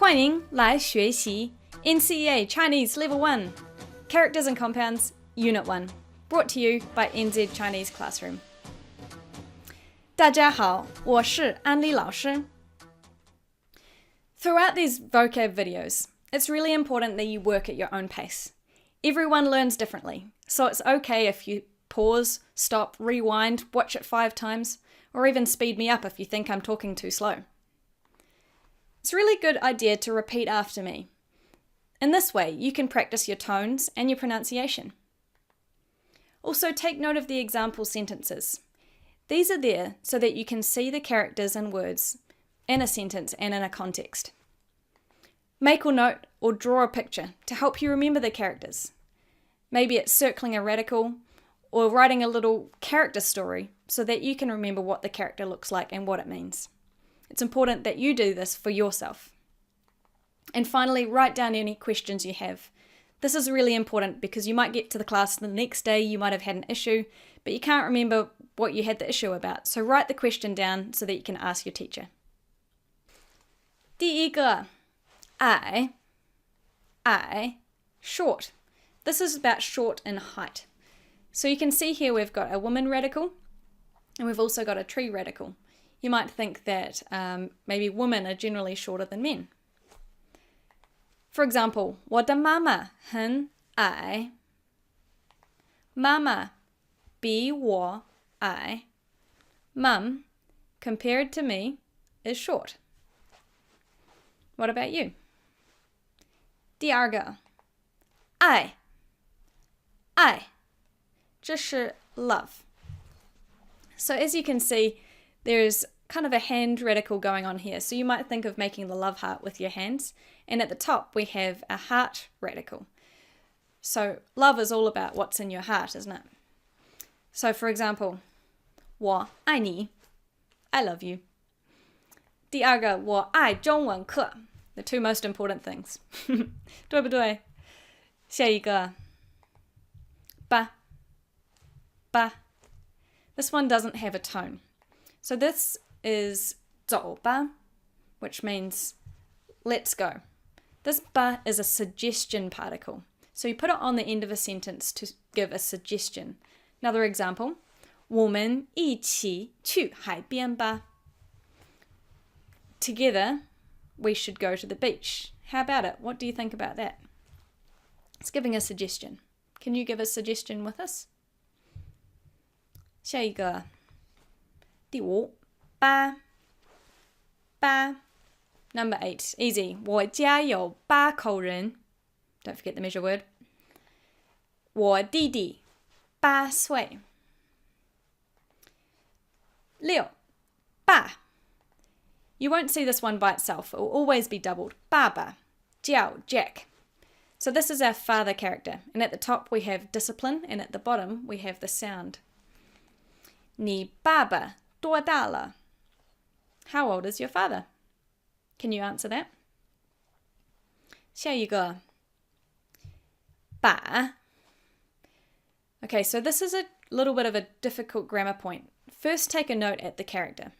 欢迎来学习 NCEA Chinese Level 1 Characters and Compounds Unit 1 brought to you by NZ Chinese Classroom. 大家好，我是安利老师。Throughout these vocab videos, it's really important that you work at your own pace. Everyone learns differently, so it's okay if you pause, stop, rewind, watch it 5 times, or even speed me up if you think I'm talking too slow. It's a really good idea to repeat after me. In this way, you can practice your tones and your pronunciation. Also, take note of the example sentences. These are there so that you can see the characters and words in a sentence and in a context. Make a note or draw a picture to help you remember the characters. Maybe it's circling a radical or writing a little character story so that you can remember what the character looks like and what it means. It's important that you do this for yourself. And finally, write down any questions you have. This is really important because you might get to the class the next day, you might have had an issue, but you can't remember what you had the issue about. So write the question down so that you can ask your teacher. 第一个 I, short. This is about short in height. So you can see here we've got a woman radical and we've also got a tree radical. You might think that maybe women are generally shorter than men. For example, 我的妈妈很矮。妈妈比我矮。Mum, compared to me, is short. What about you? 第二个 爱这是 love. So as you can see, there's kind of a hand radical going on here. So you might think of making the love heart with your hands. And at the top, we have a heart radical. So love is all about what's in your heart, isn't it? So for example, 我爱你 I love you. 第二个我爱中文课 The two most important things. 对不对？下一个吧 This one doesn't have a tone. So this is 走吧 which means let's go. This ba is a suggestion particle. So you put it on the end of a sentence to give a suggestion. Another example, 我们一起去海边吧 Together, we should go to the beach. How about it? What do you think about that? It's giving a suggestion. Can you give a suggestion with us? 下一个第五八 Number 8, easy. 我家有8口人 Don't forget the measure word. 我弟弟8岁 6 爸 You won't see this one by itself. It will always be doubled. 爸爸 Jiao, Jack. So this is our father character. And at the top we have discipline and at the bottom we have the sound. 你爸爸多大了 How old is your father? Can you answer that? 下一个把 Okay, so this is a little bit of a difficult grammar point. First, take a note at the character.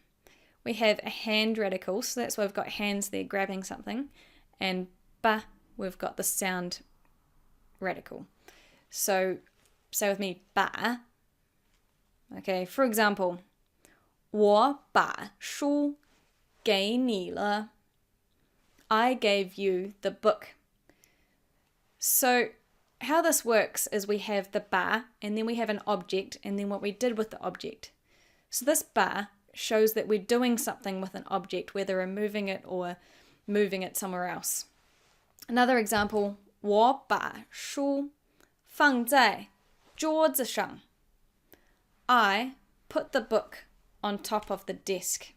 We have a hand radical, so that's why we've got hands there grabbing something. And ba, we've got the sound radical. So, say with me, ba. Okay, for example, 我把书给你了 I gave you the book. So how this works is we have the ba and then we have an object and then what we did with the object. So this ba shows that we're doing something with an object, whether removing it or moving it somewhere else. Another example, 我把书放在桌子上 I put the book on top of the desk.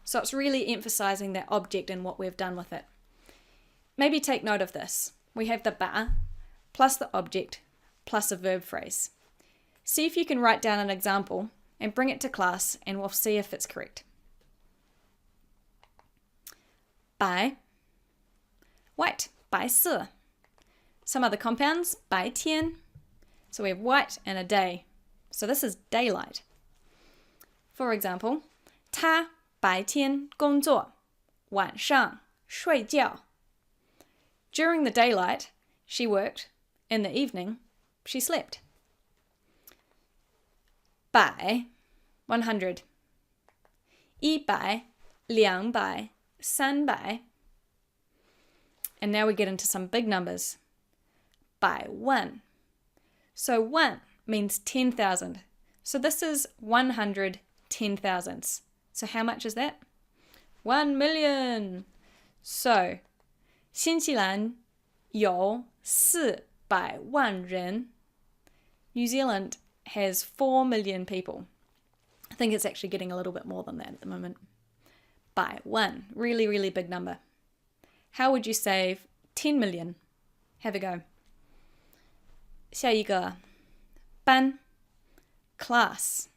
So it's really emphasizing that object and what we've done with it. Maybe take note of this. We have the ba plus the object plus a verb phrase. See if you can write down an example and bring it to class and we'll see if it's correct. 白 white 白色 Some other compounds 白天 So we have white and a day. So this is daylight. For example, 他白天工作晚上睡觉. During the daylight, she worked. In the evening, she slept. 百 100. 100 200 300. And now we get into some big numbers. 100,000. So 1 means 10,000. So this is 100 10,000s. So how much is that? 1 million. So 新西兰有400万人. New Zealand has 4 million people. I think it's actually getting a little bit more than that at the moment. 100,000. Really, really big number. How would you say 10 million? Have a go. 下一个班 class.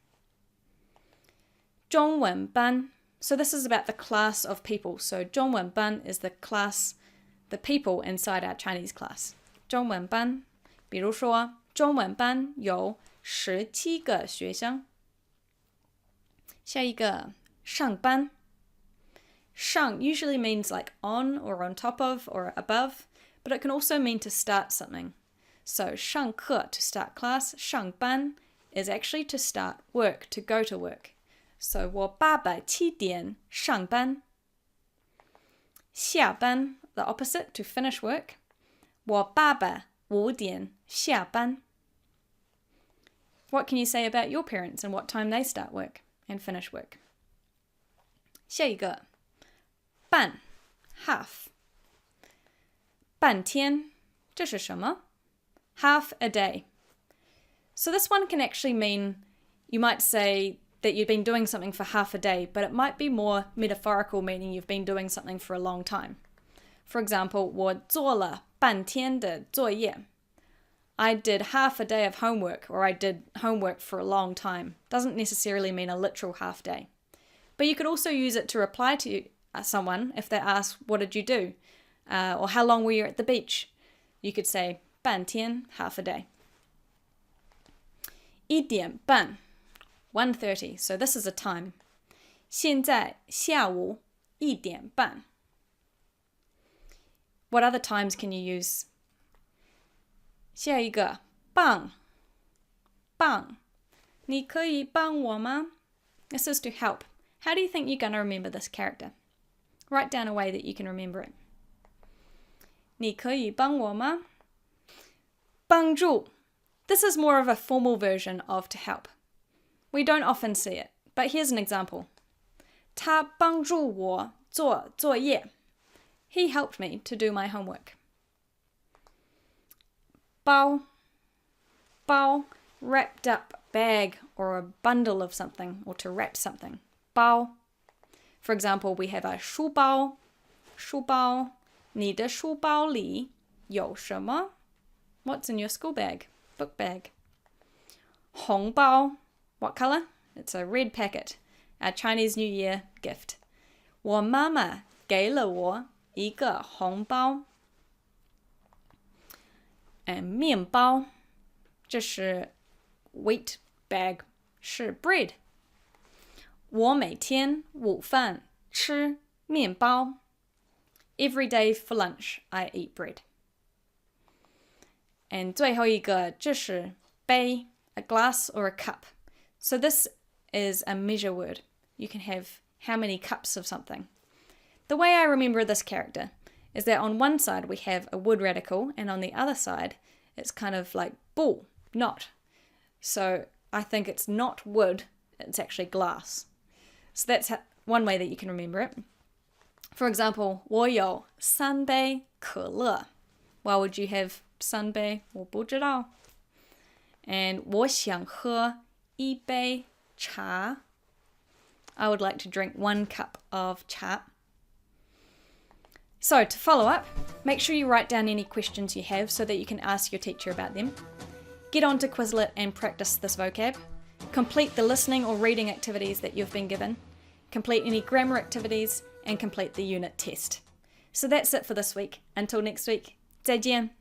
中文班. So this is about the class of people. So 中文班 is the class, the people inside our Chinese class. 中文班，比如说中文班有17个学生。下一个上班。上 usually means like on or on top of or above, but it can also mean to start something. So 上课 to start class, 上班 is actually to start work, to go to work. So 我爸爸7点上班。下班 the opposite, to finish work. 我爸爸5点下班。What can you say about your parents and what time they start work and finish work? 下一个半 half. 半天这是什么？ Half a day. So this one can actually mean, you might say that you've been doing something for half a day, but it might be more metaphorical, meaning you've been doing something for a long time. For example, 我做了半天的作业. I did half a day of homework, or I did homework for a long time. Doesn't necessarily mean a literal half day. But you could also use it to reply to someone if they ask, what did you do? Or how long were you at the beach? You could say 半天, half a day. 1点半 1:30. So this is a time. 现在下午1点半. What other times can you use? 下一个帮你可以帮我吗? This is to help. How do you think you're going to remember this character? Write down a way that you can remember it. 你可以帮我吗? 帮助. This is more of a formal version of to help. We don't often see it, but here's an example. 他帮助我做作业. He helped me to do my homework. 包 wrapped up bag or a bundle of something, or to wrap something. 包. For example, we have a 书包你的书包里有什么? What's in your school bag? Book bag. 红包. What color? It's a red packet. Our Chinese New Year gift. 我妈妈给了我一个红包。And 面包，这是 wheat bag, 是 bread. 我每天午饭吃面包。Every day for lunch, I eat bread. And 最后一个，这是杯 a glass or a cup. So this is a measure word. You can have how many cups of something. The way I remember this character is that on one side we have a wood radical, and on the other side it's kind of like bull, not. So I think it's not wood, it's actually glass. So that's one way that you can remember it. For example, 我有3杯可乐. Why would you have 3杯? 我不知道. And 我想喝1杯茶. I would like to drink 1 cup of cha. So to follow up, make sure you write down any questions you have so that you can ask your teacher about them. Get on to Quizlet and practice this vocab. Complete the listening or reading activities that you've been given. Complete any grammar activities and complete the unit test. So that's it for this week. Until next week, 再见.